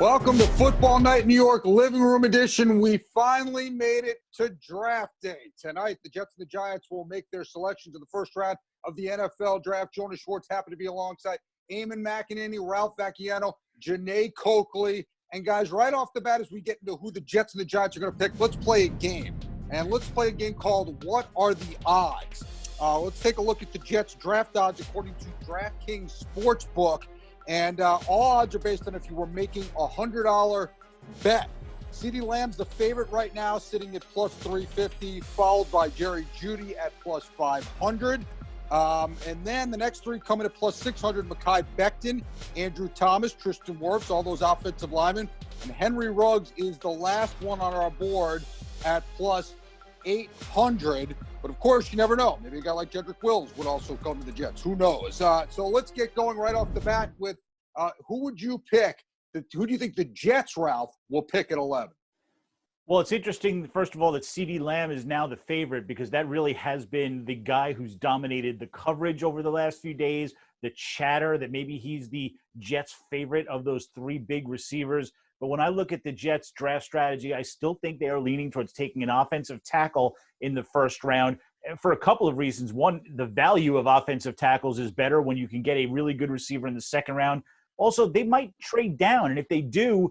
Welcome to Football Night New York Living Room Edition. We finally made it to draft day. Tonight, the Jets and the Giants will make their selections in the first round of the NFL draft. Jonas Schwartz happened to be alongside Eamon, McAneney, Ralph Vacchiano, Jeane, Coakley. And guys, right off the bat, as we get into who the Jets and the Giants are going to pick, let's play a game. And let's play a game called What Are the Odds? Let's take a look at the Jets draft odds according to DraftKings Sportsbook. And all odds are based on if you were making a $100 bet. CeeDee Lamb's the favorite right now, sitting at plus 350, followed by Jerry Jeudy at plus 500. And then the next three coming at plus 600, Mekhi Becton, Andrew Thomas, Tristan Wirfs, all those offensive linemen. And Henry Ruggs is the last one on our board at plus 800. But, of course, you never know. Maybe a guy like Jedrick Wills would also come to the Jets. Who knows? So let's get going right off the bat with who would you pick? Who do you think the Jets, Ralph, will pick at 11? Well, it's interesting, first of all, that CeeDee Lamb is now the favorite because that really has been the guy who's dominated the coverage over the last few days, the chatter that maybe he's the Jets' favorite of those three big receivers. But when I look at the Jets' draft strategy, I still think they are leaning towards taking an offensive tackle in the first round for a couple of reasons. One, the value of offensive tackles is better when you can get a really good receiver in the second round. Also, they might trade down, and if they do,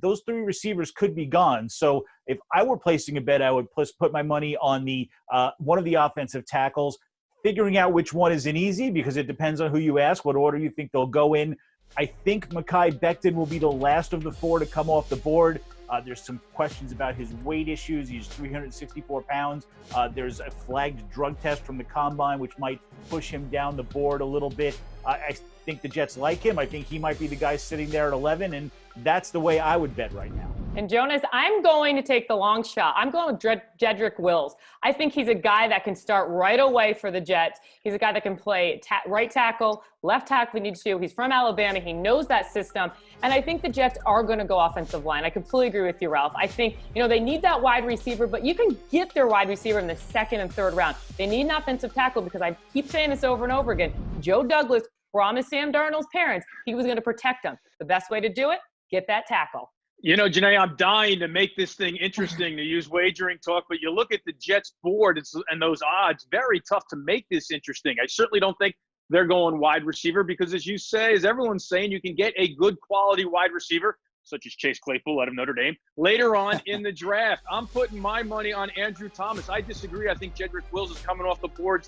those three receivers could be gone. So if I were placing a bet, I would put my money on the one of the offensive tackles. Figuring out which one isn't easy because it depends on who you ask, what order you think they'll go in. I think Mekhi Becton will be the last of the four to come off the board. There's some questions about his weight issues. He's 364 pounds. There's a flagged drug test from the combine, which might push him down the board a little bit. I think the Jets like him. I think he might be the guy sitting there at 11, and that's the way I would bet right now. And Jonas, I'm going to take the long shot. I'm going with Jedrick Wills. I think he's a guy that can start right away for the Jets. He's a guy that can play right tackle, left tackle if he needs to. He's from Alabama. He knows that system. And I think the Jets are going to go offensive line. I completely agree with you, Ralph. I think, they need that wide receiver, but you can get their wide receiver in the second and third round. They need an offensive tackle because I keep saying this over and over again. Joe Douglas promised Sam Darnold's parents he was going to protect them. The best way to do it, get that tackle. Jeane, I'm dying to make this thing interesting to use wagering talk, but you look at the Jets board and those odds, very tough to make this interesting. I certainly don't think they're going wide receiver because, as you say, as everyone's saying, you can get a good quality wide receiver, such as Chase Claypool out of Notre Dame, later on in the draft. I'm putting my money on Andrew Thomas. I disagree. I think Jedrick Wills is coming off the board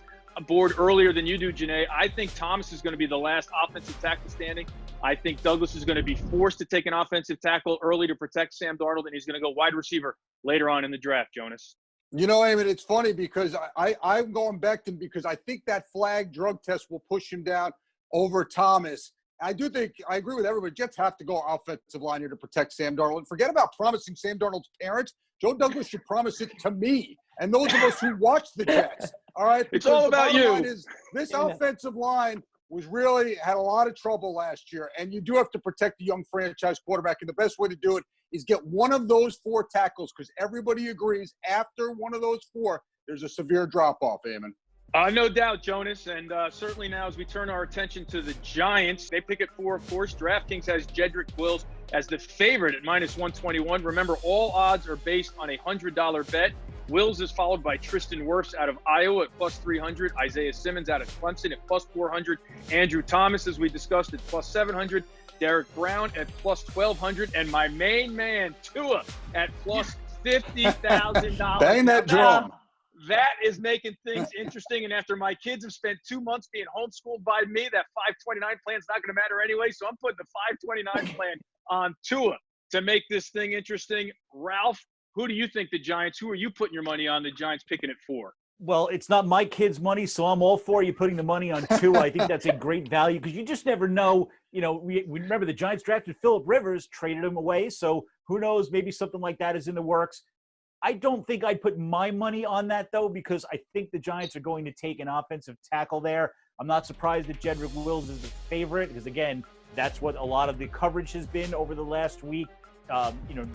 earlier than you do, Jeane. I think Thomas is going to be the last offensive tackle standing. I think Douglas is going to be forced to take an offensive tackle early to protect Sam Darnold, and he's going to go wide receiver later on in the draft, Jonas. Eamon, it's funny because I'm going Becton because I think that flag drug test will push him down over Thomas. I do think – I agree with everybody. Jets have to go offensive line here to protect Sam Darnold. And forget about promising Sam Darnold's parents. Joe Douglas should promise it to me and those of us who watch the Jets. All right? It's all about you. This offensive line had a lot of trouble last year, and you do have to protect the young franchise quarterback, and the best way to do it is get one of those four tackles because everybody agrees after one of those four, there's a severe drop-off, Eamon. No doubt, Jonas, and certainly now as we turn our attention to the Giants, they pick at 4, of course. DraftKings has Jedrick Wills as the favorite at minus 121. Remember, all odds are based on a $100 bet. Wills is followed by Tristan Wirfs out of Iowa at plus 300, Isaiah Simmons out of Clemson at plus 400, Andrew Thomas, as we discussed, at plus 700, Derek Brown at plus 1,200, and my main man, Tua, at plus $50,000. Bang that drum. That is making things interesting, and after my kids have spent 2 months being homeschooled by me, that 529 plan is not going to matter anyway, so I'm putting the 529 plan on Tua to make this thing interesting. Ralph, who do you think who are you putting your money on the Giants picking at 4? Well, it's not my kids' money, so I'm all for you putting the money on Tua. I think that's a great value because you just never know. We remember the Giants drafted Phillip Rivers, traded him away, so who knows, maybe something like that is in the works. I don't think I'd put my money on that, though, because I think the Giants are going to take an offensive tackle there. I'm not surprised that Jedrick Wills is the favorite because, again, that's what a lot of the coverage has been over the last week.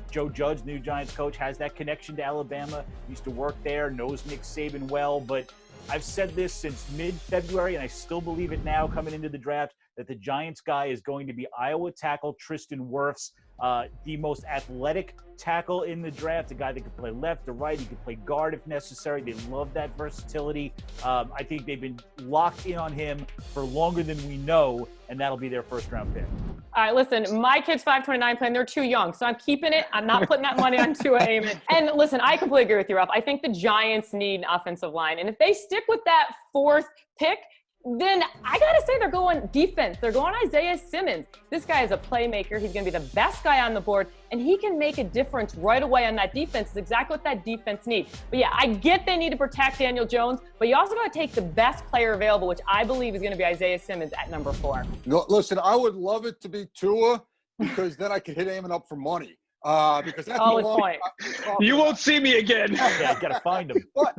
Joe Judge, new Giants coach, has that connection to Alabama, used to work there, knows Nick Saban well. But I've said this since mid-February, and I still believe it now coming into the draft, that the Giants guy is going to be Iowa tackle Tristan Wirfs. the most athletic tackle in the draft, a guy that can play left or right. He can play guard if necessary. They love that versatility. I think they've been locked in on him for longer than we know, and that'll be their first-round pick. All right, listen, my kid's 5'29" playing. They're too young, so I'm keeping it. I'm not putting that money on Tua, Eamon. And listen, I completely agree with you, Ralph. I think the Giants need an offensive line. And if they stick with that 4th pick, then I got to say they're going defense. They're going Isaiah Simmons. This guy is a playmaker. He's going to be the best guy on the board, and he can make a difference right away on that defense. It's exactly what that defense needs. But yeah, I get they need to protect Daniel Jones, but you also got to take the best player available, which I believe is going to be Isaiah Simmons at number 4. No, listen, I would love it to be Tua because then I could hit Eamon up for money. Because that's Solid point. You won't see me again. Yeah, you got to find him. But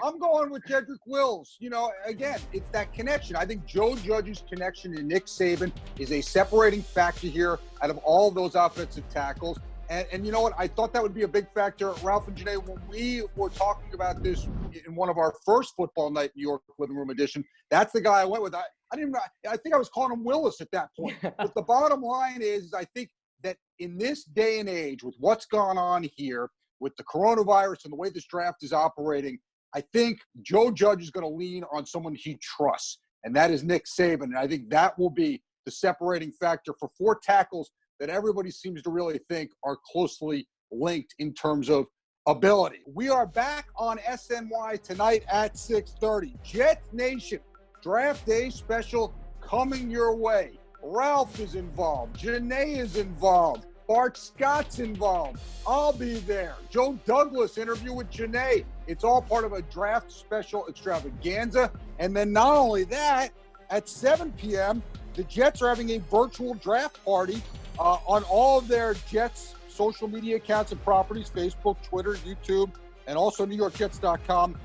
I'm going with Jedrick Wills. You know, again, it's that connection. I think Joe Judge's connection to Nick Saban is a separating factor here out of all those offensive tackles. And you know what? I thought that would be a big factor. Ralph and Jeane, when we were talking about this in one of our first Football Night New York Living Room edition, that's the guy I went with. I think I was calling him Willis at that point. But the bottom line is, I think that in this day and age, with what's gone on here, with the coronavirus and the way this draft is operating, I think Joe Judge is going to lean on someone he trusts, and that is Nick Saban. And I think that will be the separating factor for 4 tackles that everybody seems to really think are closely linked in terms of ability. We are back on SNY tonight at 6:30. Jet Nation Draft Day special coming your way. Ralph is involved. Jeane is involved. Bart Scott's involved. I'll be there. Joe Douglas interview with Jeane. It's all part of a draft special extravaganza. And then not only that, at 7 p.m., the Jets are having a virtual draft party on all of their Jets social media accounts and properties, Facebook, Twitter, YouTube, and also NewYorkJets.com.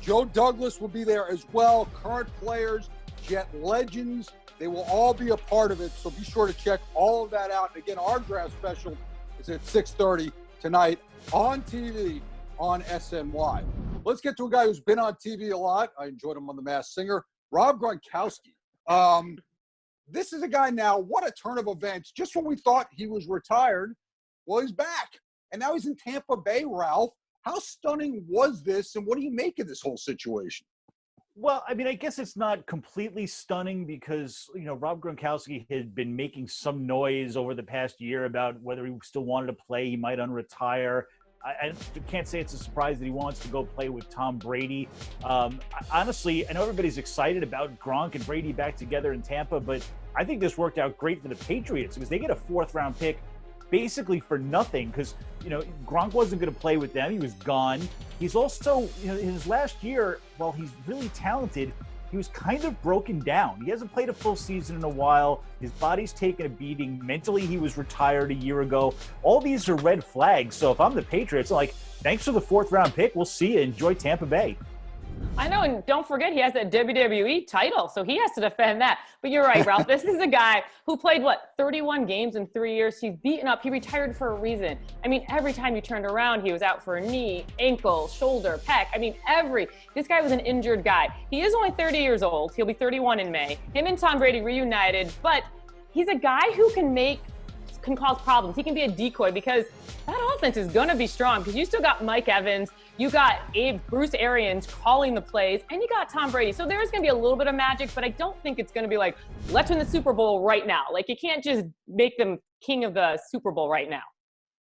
Joe Douglas will be there as well. Current players, Jet legends, they will all be a part of it, so be sure to check all of that out. And again, our draft special is at 6:30 tonight on TV on SNY. Let's get to a guy who's been on TV a lot. I enjoyed him on The Masked Singer, Rob Gronkowski. This is a guy now, what a turn of events. Just when we thought he was retired, well, he's back. And now he's in Tampa Bay, Ralph. How stunning was this, and what do you make of this whole situation? Well, I mean, I guess it's not completely stunning because, you know, Rob Gronkowski had been making some noise over the past year about whether he still wanted to play. He might unretire. I can't say it's a surprise that he wants to go play with Tom Brady. Honestly, I know everybody's excited about Gronk and Brady back together in Tampa, but I think this worked out great for the Patriots because they get a 4th-round pick basically for nothing because, you know, Gronk wasn't going to play with them. He was gone. He's also, you know, in his last year, while he's really talented, he was kind of broken down. He hasn't played a full season in a while. His body's taken a beating. Mentally, he was retired a year ago. All these are red flags. So if I'm the Patriots, I'm like, thanks for the 4th-round pick. We'll see you. Enjoy Tampa Bay. I know, and don't forget, he has that WWE title, so he has to defend that. But you're right, Ralph. This is a guy who played, 31 games in 3 years. He's beaten up. He retired for a reason. I mean, every time you turned around, he was out for a knee, ankle, shoulder, pec. I mean, this guy was an injured guy. He is only 30 years old. He'll be 31 in May. Him and Tom Brady reunited, but he's a guy who can cause problems. He can be a decoy because that offense is going to be strong because you still got Mike Evans, you got Bruce Arians calling the plays, and you got Tom Brady. So there's going to be a little bit of magic, but I don't think it's going to be like, let's win the Super Bowl right now. Like, you can't just make them king of the Super Bowl right now.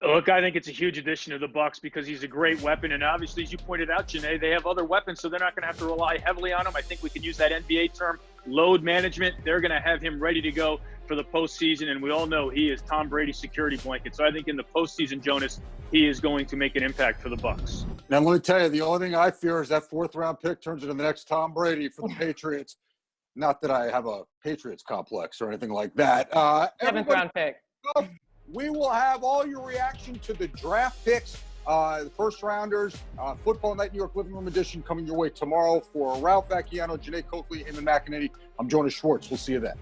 Look, I think it's a huge addition to the Bucs because he's a great weapon, and obviously, as you pointed out, Jeane, they have other weapons, so they're not going to have to rely heavily on him. I think we can use that NBA term, load management. They're going to have him ready to go for the postseason, and we all know he is Tom Brady's security blanket. So I think in the postseason, Jonas, he is going to make an impact for the Bucs. Now, let me tell you, the only thing I fear is that 4th-round pick turns into the next Tom Brady for the Patriots. Not that I have a Patriots complex or anything like that. 7th-round pick. We will have all your reaction to the draft picks, the first-rounders, Football Night New York Living Room edition coming your way tomorrow. For Ralph Vacchiano, Jeane Coakley, Eamon McAneney, I'm Jonas Schwartz. We'll see you then.